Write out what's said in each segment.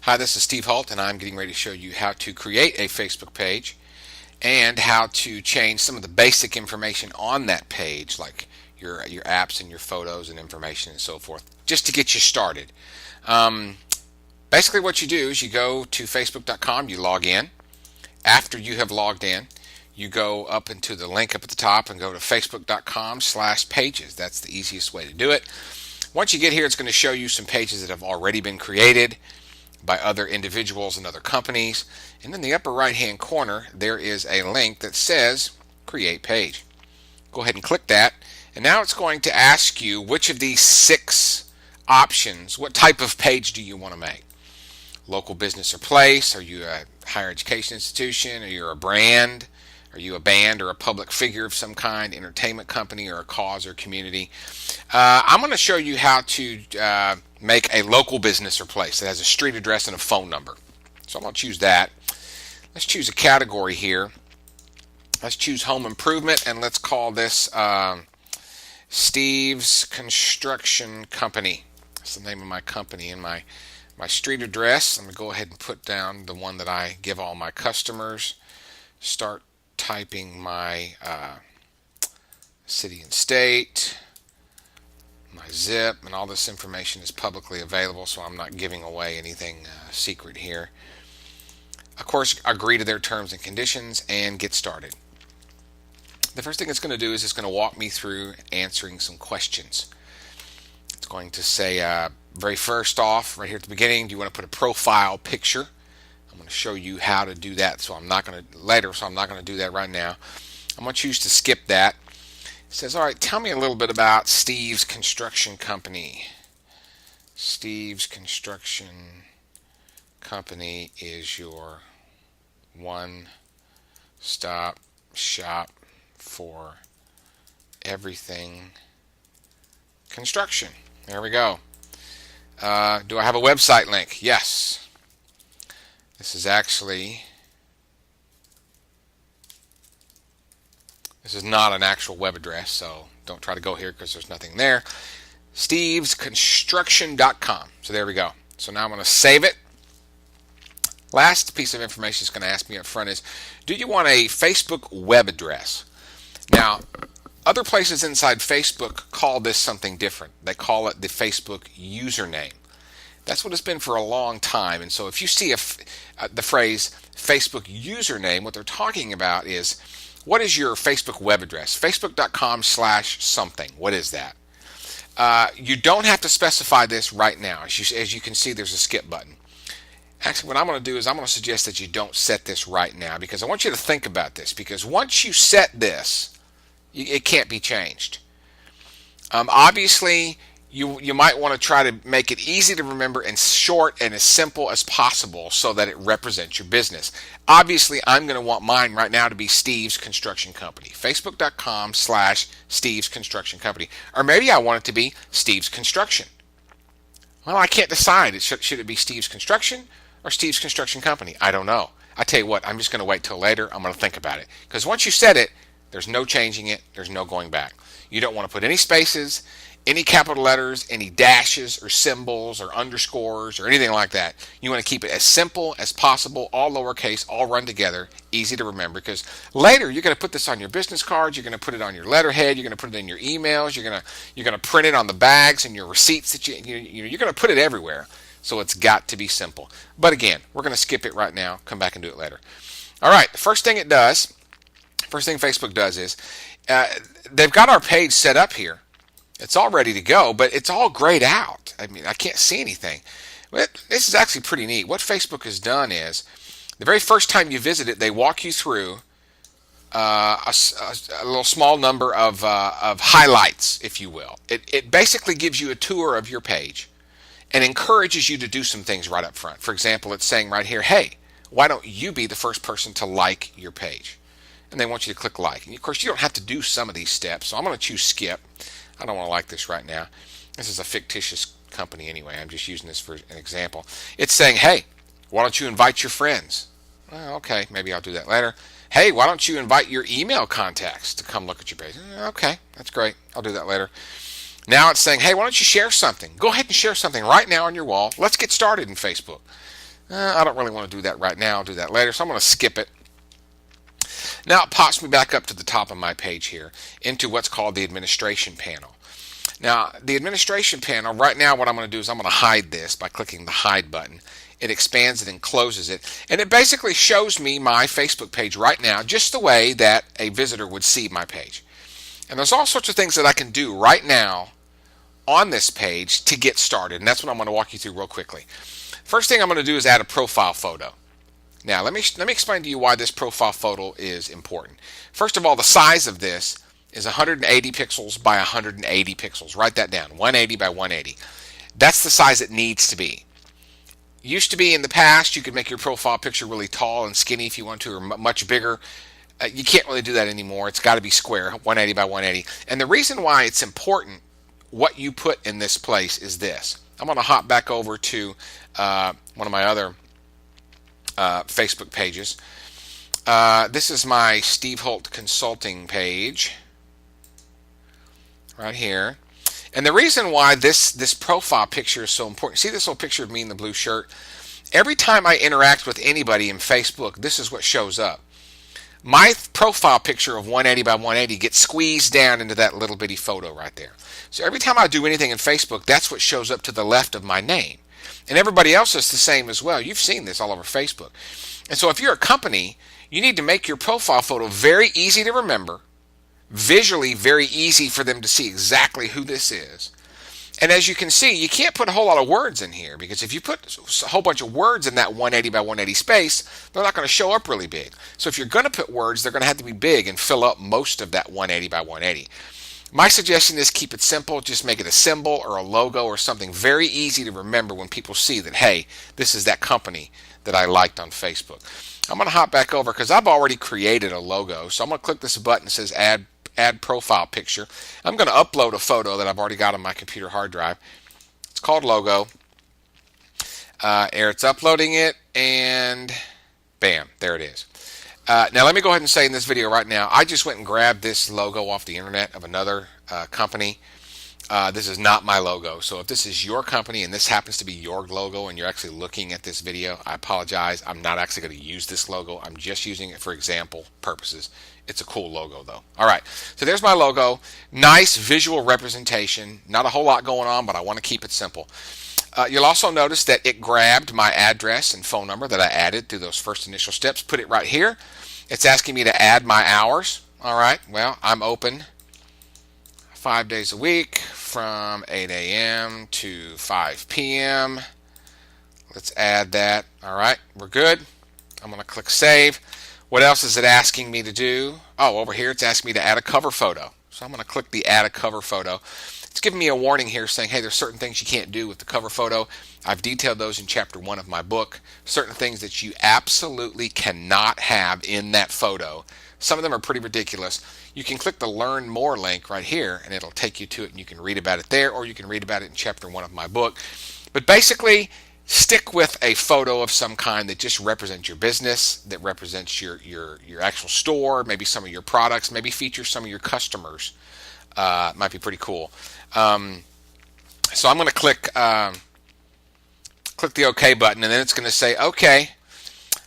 Hi, this is Steve Holt, and I'm getting ready to show you how to create a Facebook page and how to change some of the basic information on that page, like your apps and your photos and information and so forth, just to get you started. Basically, what you do is you go to facebook.com, you log in. After you have logged in, you go up into the link up at the top and go to facebook.com/pages. That's the easiest way to do it. Once you get here, it's going to show you some pages that have already been created by other individuals and other companies. And in the upper right hand corner, there is a link that says Create Page. Go ahead and click that. And now it's going to ask you which of these 6 options, what type of page do you want to make? Local business or place? Are you a higher education institution? Are you a brand? Are you a band or a public figure of some kind, entertainment company or a cause or community? I'm going to show you how to make a local business or place that has a street address and a phone number. So I'm going to choose that. Let's choose a category here. Let's choose home improvement, and let's call this Steve's Construction Company. That's the name of my company. And my street address, I'm going to go ahead and put down the one that I give all my customers. Start typing my city and state, my zip, and all this information is publicly available, so I'm not giving away anything secret here. Of course, agree to their terms and conditions and get started. The first thing it's going to do is it's going to walk me through answering some questions. It's going to say, very first off, right here at the beginning, do you want to put a profile picture? I'm going to show you how to do that, so I'm not going to do that right now. I'm going to choose to skip that. It says, all right, tell me a little bit about Steve's Construction Company. Steve's Construction Company is your one-stop shop for everything construction. There we go. Do I have a website link? Yes. This is not an actual web address, so don't try to go here because there's nothing there. stevesconstruction.com. So there we go. So now I'm going to save it. Last piece of information it's going to ask me up front is, do you want a Facebook web address? Now, other places inside Facebook call this something different. They call it the Facebook username. That's what it's been for a long time. And so if you see the phrase Facebook username, what they're talking about is, what is your Facebook web address? Facebook.com/something. What is that? You don't have to specify this right now. As you can see, there's a skip button. Actually, what I'm going to do is I'm going to suggest that you don't set this right now, because I want you to think about this, because once you set this, it can't be changed. Obviously, you might want to try to make it easy to remember and short and as simple as possible so that it represents your business. Obviously, I'm going to want mine right now to be Steve's Construction Company. Facebook.com/Steve's Construction Company. Or maybe I want it to be Steve's Construction. Well, I can't decide. Should it be Steve's Construction or Steve's Construction Company? I don't know. I tell you what, I'm just going to wait till later. I'm going to think about it. Because once you set it, there's no changing it. There's no going back. You don't want to put any spaces, any capital letters, any dashes or symbols or underscores or anything like that. You want to keep it as simple as possible, all lowercase, all run together, easy to remember, because later you're going to put this on your business cards, you're going to put it on your letterhead, you're going to put it in your emails, you're going to print it on the bags and your receipts that you're going to put it everywhere. So it's got to be simple. But again, we're going to skip it right now, come back and do it later. All right, the first thing Facebook does is they've got our page set up here. It's all ready to go, but it's all grayed out. I mean, I can't see anything. But this is actually pretty neat. What Facebook has done is, the very first time you visit it, they walk you through a little small number of highlights, if you will. It basically gives you a tour of your page and encourages you to do some things right up front. For example, it's saying right here, hey, why don't you be the first person to like your page? And they want you to click like. And of course, you don't have to do some of these steps, so I'm going to choose skip. I don't want to like this right now. This is a fictitious company anyway. I'm just using this for an example. It's saying, hey, why don't you invite your friends? Well, okay, maybe I'll do that later. Hey, why don't you invite your email contacts to come look at your page? Okay, that's great. I'll do that later. Now it's saying, hey, why don't you share something? Go ahead and share something right now on your wall. Let's get started in Facebook. I don't really want to do that right now. I'll do that later. So I'm going to skip it. Now it pops me back up to the top of my page here into what's called the administration panel. Now, the administration panel, right now what I'm going to do is I'm going to hide this by clicking the hide button. It expands it and closes it. And it basically shows me my Facebook page right now just the way that a visitor would see my page. And there's all sorts of things that I can do right now on this page to get started. And that's what I'm going to walk you through real quickly. First thing I'm going to do is add a profile photo. Now, let me explain to you why this profile photo is important. First of all, the size of this is 180 pixels by 180 pixels. Write that down, 180 by 180. That's the size it needs to be. Used to be in the past, you could make your profile picture really tall and skinny if you want to, or much bigger. You can't really do that anymore. It's got to be square, 180 by 180. And the reason why it's important what you put in this place is this. I'm going to hop back over to one of my other Facebook pages. This is my Steve Holt Consulting page right here. And the reason why this profile picture is so important, see this little picture of me in the blue shirt? Every time I interact with anybody in Facebook, this is what shows up. My profile picture of 180 by 180 gets squeezed down into that little bitty photo right there. So every time I do anything in Facebook, that's what shows up to the left of my name. And everybody else is the same as well. You've seen this all over Facebook. And so if you're a company, you need to make your profile photo very easy to remember, visually very easy for them to see exactly who this is. And as you can see, you can't put a whole lot of words in here, because if you put a whole bunch of words in that 180 by 180 space, they're not going to show up really big. So if you're going to put words, they're going to have to be big and fill up most of that 180 by 180. My suggestion is keep it simple. Just make it a symbol or a logo or something very easy to remember when people see that, hey, this is that company that I liked on Facebook. I'm going to hop back over because I've already created a logo. So I'm going to click this button that says add profile picture. I'm going to upload a photo that I've already got on my computer hard drive. It's called logo. It's uploading it, and bam, there it is. Now let me go ahead and say in this video right now, I just went and grabbed this logo off the internet of another company. This is not my logo. So if this is your company and this happens to be your logo and you're actually looking at this video, I apologize. I'm not actually going to use this logo. I'm just using it for example purposes. It's a cool logo though. All right, so there's my logo. Nice visual representation. Not a whole lot going on, but I want to keep it simple. You'll also notice that it grabbed my address and phone number that I added through those first initial steps, put it right here. It's asking me to add my hours. All right, well, I'm open 5 days a week from 8 a.m. to 5 p.m. Let's add that. All right, we're good. I'm going to click save. What else is it asking me to do? Oh, over here it's asking me to add a cover photo. So I'm going to click the add a cover photo. It's giving me a warning here saying, hey, there's certain things you can't do with the cover photo. I've detailed those in chapter 1 of my book. Certain things that you absolutely cannot have in that photo. Some of them are pretty ridiculous. You can click the learn more link right here and it'll take you to it and you can read about it there, or you can read about it in chapter 1 of my book. But basically, stick with a photo of some kind that just represents your business, that represents your actual store, maybe some of your products, maybe features some of your customers. Might be pretty cool. So I'm going to click the OK button, and then it's going to say, OK,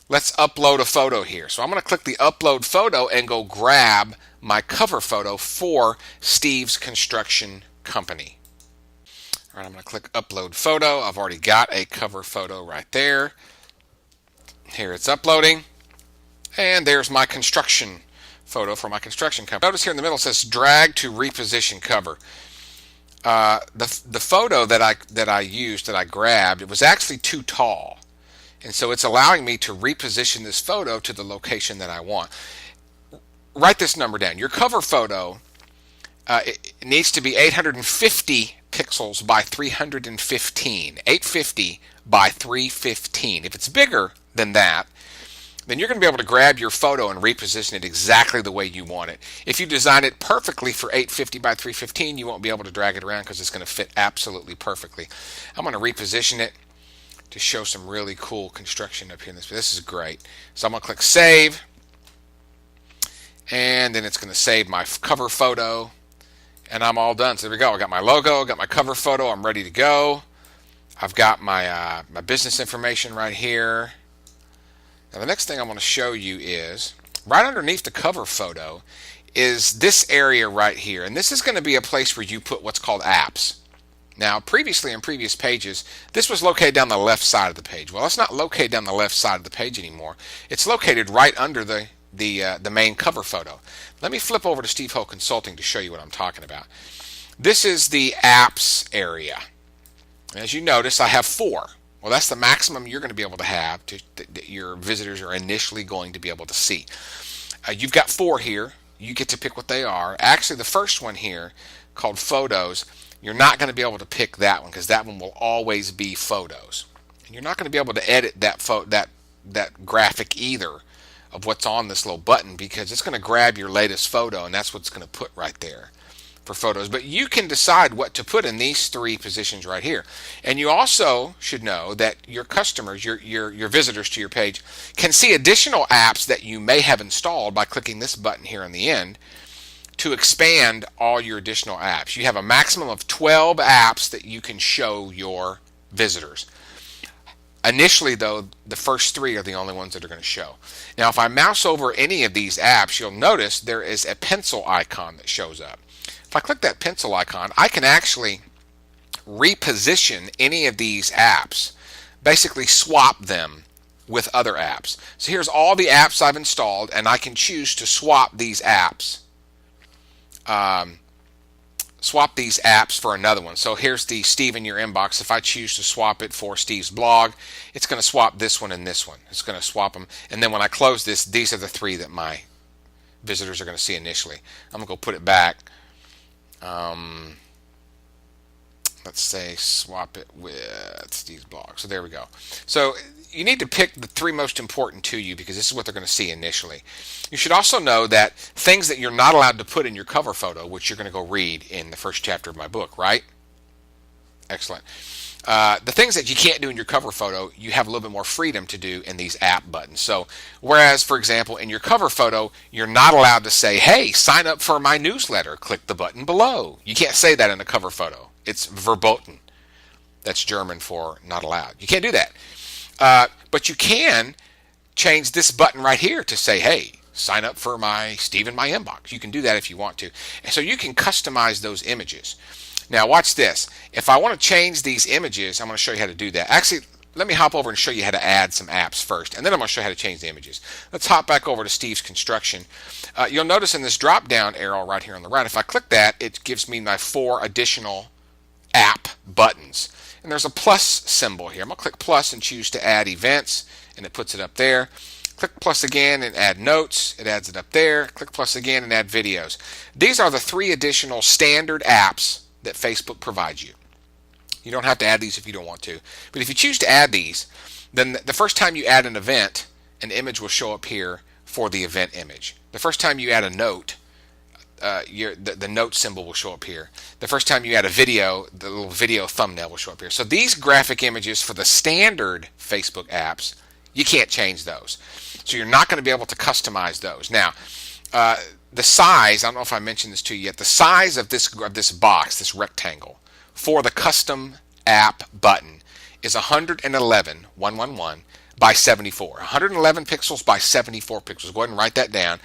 let's upload a photo here. So I'm going to click the upload photo and go grab my cover photo for Steve's Construction Company. All right, I'm going to click upload photo. I've already got a cover photo right there. Here it's uploading. And there's my construction photo for my construction company. Notice here in the middle it says drag to reposition cover. The photo that I used, that I grabbed, it was actually too tall. And so it's allowing me to reposition this photo to the location that I want. Write this number down. Your cover photo it needs to be 850 pixels by 315. 850 by 315. If it's bigger than that, then you're going to be able to grab your photo and reposition it exactly the way you want it. If you design it perfectly for 850 by 315, you won't be able to drag it around because it's going to fit absolutely perfectly. I'm going to reposition it to show some really cool construction up here in this. This is great. So I'm going to click save, and then it's going to save my cover photo, and I'm all done. So there we go. I got my logo, got my cover photo. I'm ready to go. I've got my business information right here. Now the next thing I want to show you is right underneath the cover photo is this area right here, and this is going to be a place where you put what's called apps. Now previously in previous pages this was located down the left side of the page. Well, it's not located down the left side of the page anymore. It's located right under the main cover photo. Let me flip over to Steve Holt Consulting to show you what I'm talking about. This is the apps area. As you notice, I have 4. Well, that's the maximum you're going to be able to have that your visitors are initially going to be able to see. You've got 4 here. You get to pick what they are. Actually, the first one here, called Photos, you're not going to be able to pick that one because that one will always be Photos. And you're not going to be able to edit that graphic either of what's on this little button because it's going to grab your latest photo and that's what it's going to put right there for Photos. But you can decide what to put in these 3 positions right here. And you also should know that your customers, your visitors to your page, can see additional apps that you may have installed by clicking this button here on the end to expand all your additional apps. You have a maximum of 12 apps that you can show your visitors. Initially, though, the first 3 are the only ones that are going to show. Now, if I mouse over any of these apps, you'll notice there is a pencil icon that shows up. If I click that pencil icon, I can actually reposition any of these apps, basically swap them with other apps. So here's all the apps I've installed, and I can choose to swap these apps. Swap these apps for another one. So here's the Steve in your inbox. If I choose to swap it for Steve's blog, it's going to swap this one and this one. It's going to swap them. And then when I close this, these are the 3 that my visitors are going to see initially. I'm going to go put it back. Let's say swap it with Steve's blog. So there we go. So you need to pick the 3 most important to you because this is what they're going to see initially. You should also know that things that you're not allowed to put in your cover photo, which you're going to go read in the first chapter of my book, right? Excellent. The things that you can't do in your cover photo, you have a little bit more freedom to do in these app buttons. So whereas, for example, in your cover photo, you're not allowed to say, hey, sign up for my newsletter, click the button below. You can't say that in a cover photo. It's verboten. That's German for not allowed. You can't do that. But you can change this button right here to say, hey, sign up for my Steve in my inbox. You can do that if you want to. And so you can customize those images. Now watch this. If I want to change these images, I'm going to show you how to do that. Actually, let me hop over and show you how to add some apps first, and then I'm going to show you how to change the images. Let's hop back over to Steve's Construction. You'll notice in this drop-down arrow right here on the right, if I click that, it gives me my 4 additional app buttons. And there's a plus symbol here. I'm going to click plus and choose to add events, and it puts it up there. Click plus again and add notes. It adds it up there. Click plus again and add videos. These are the 3 additional standard apps that Facebook provides you. You don't have to add these if you don't want to. But if you choose to add these, then the first time you add an event, an image will show up here for the event image. The first time you add a note, the note symbol will show up here. The first time you add a video, the little video thumbnail will show up here. So these graphic images for the standard Facebook apps, you can't change those. So you're not going to be able to customize those. Now, the size, I don't know if I mentioned this to you yet, the size of this box, this rectangle, for the custom app button is 111 by 74. 111 pixels by 74 pixels. Go ahead and write that down.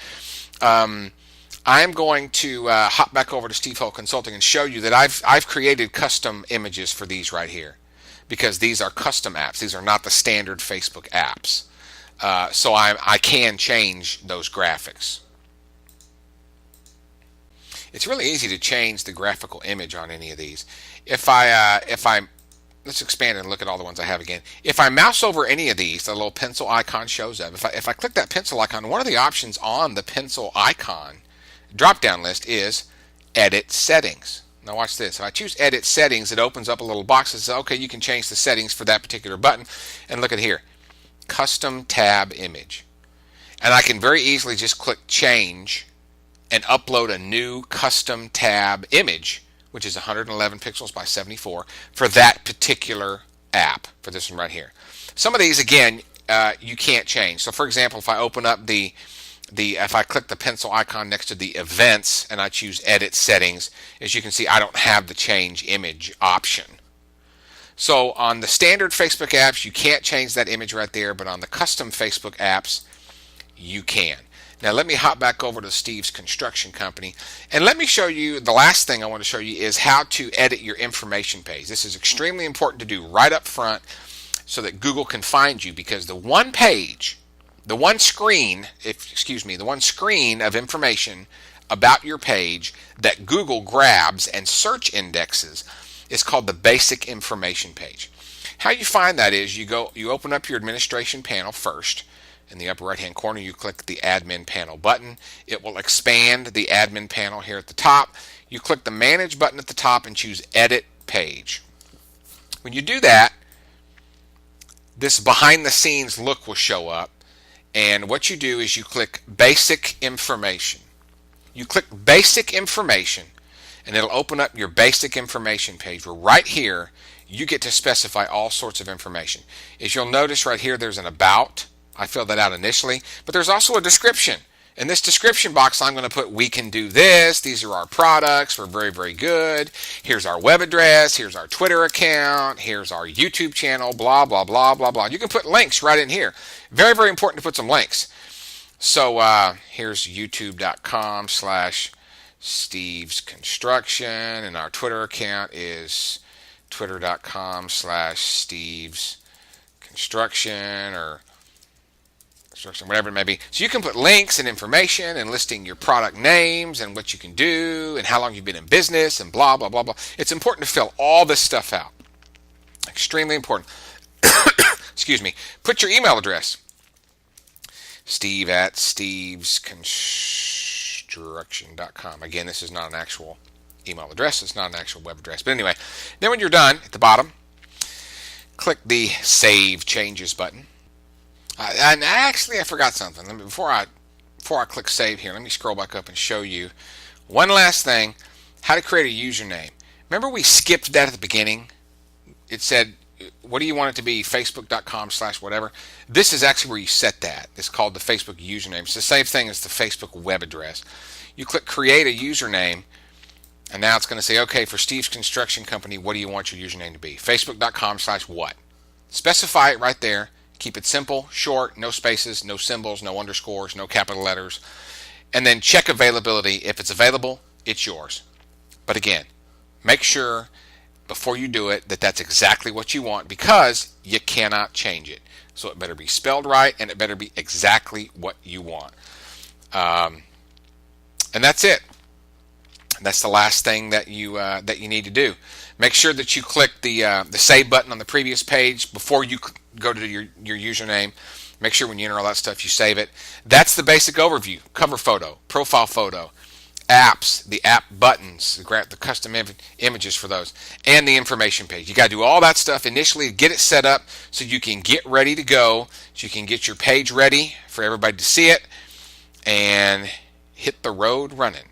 I am going to hop back over to Steve Holt Consulting and show you that I've created custom images for these right here because these are custom apps. These are not the standard Facebook apps. So I can change those graphics. It's really easy to change the graphical image on any of these. If I let's expand and look at all the ones I have again. If I mouse over any of these, the little pencil icon shows up. If I click that pencil icon, one of the options on the pencil icon drop-down list is Edit Settings. Now watch this. If I choose Edit Settings, it opens up a little box that says, okay, you can change the settings for that particular button. And look at here, Custom Tab Image. And I can very easily just click Change and upload a new custom tab image, which is 111 pixels by 74 for that particular app, for this one right here. Some of these, again, you can't change. So for example, if I open up if I click the pencil icon next to the events and I choose Edit Settings, as you can see, I don't have the change image option. So on the standard Facebook apps, you can't change that image right there, but on the custom Facebook apps, you can. Now let me hop back over to Steve's Construction Company, and let me show you, the last thing I want to show you is how to edit your information page. This is extremely important to do right up front so that Google can find you, because the one page, the one screen of information about your page that Google grabs and search indexes is called the basic information page. How you find that is you open up your administration panel first. In the upper right hand corner, you click the admin panel button. It will expand the admin panel here at the top. You click the manage button at the top and choose edit page. When you do that, this behind the scenes look will show up, and what you do is you click basic information. You click basic information and it'll open up your basic information page, where right here you get to specify all sorts of information. As you'll notice right here, there's an about. I filled that out initially, but there's also a description. In this description box, I'm going to put, we can do this, these are our products, we're very, very good, here's our web address, here's our Twitter account, here's our YouTube channel, blah, blah, blah, blah, blah. You can put links right in here. Very, very important to put some links. So here's youtube.com/Steve's Construction, and our Twitter account is twitter.com/Steve's Construction, or whatever it may be. So you can put links and information and listing your product names and what you can do and how long you've been in business and blah, blah, blah, blah. It's important to fill all this stuff out. Extremely important. Excuse me. Put your email address. steve@stevesconstruction.com. Again, this is not an actual email address. It's not an actual web address. But anyway, then when you're done, at the bottom, click the Save Changes button. And actually, I forgot something. Before I click Save here, let me scroll back up and show you one last thing, how to create a username. Remember we skipped that at the beginning? It said, what do you want it to be? Facebook.com/whatever. This is actually where you set that. It's called the Facebook username. It's the same thing as the Facebook web address. You click Create a Username, and now it's going to say, okay, for Steve's Construction Company, what do you want your username to be? Facebook.com/what. Specify it right there. Keep it simple, short, no spaces, no symbols, no underscores, no capital letters. And then check availability. If it's available, it's yours. But again, make sure before you do it that that's exactly what you want, because you cannot change it. So it better be spelled right, and it better be exactly what you want. And that's it. That's the last thing that you need to do. Make sure that you click the Save button on the previous page before you go to your username. Make sure when you enter all that stuff, you save it. That's the basic overview. Cover photo, profile photo, apps, the app buttons, the custom images for those, and the information page. You got to do all that stuff initially to get it set up so you can get ready to go, so you can get your page ready for everybody to see it, and hit the road running.